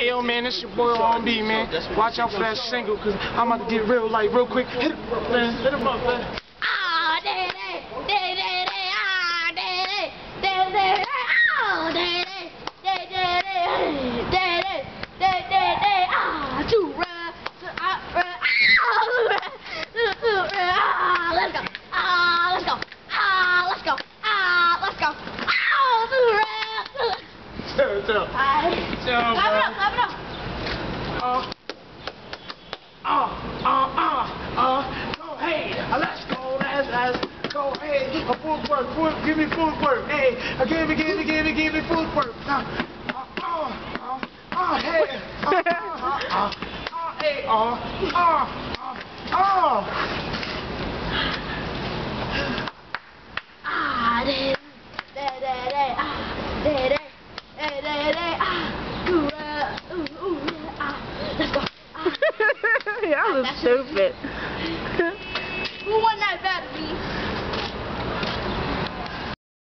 Hey yo man, this your boy R&B man. Watch out for that single, cause I'm about to get real light real quick. Hit him up, man. Hit him up, man. Ah, daddy, daddy, ah, daddy, daddy, ah, daddy, daddy, daddy, daddy, ah, to run, let's go, let's go, let's go, let's go, to run. Chill. Clap it up. Go ahead, let's go ahead. Footwork, give me footwork. Hey, give me footwork. Hey, Let's go. Y'all look stupid. Who won that battle?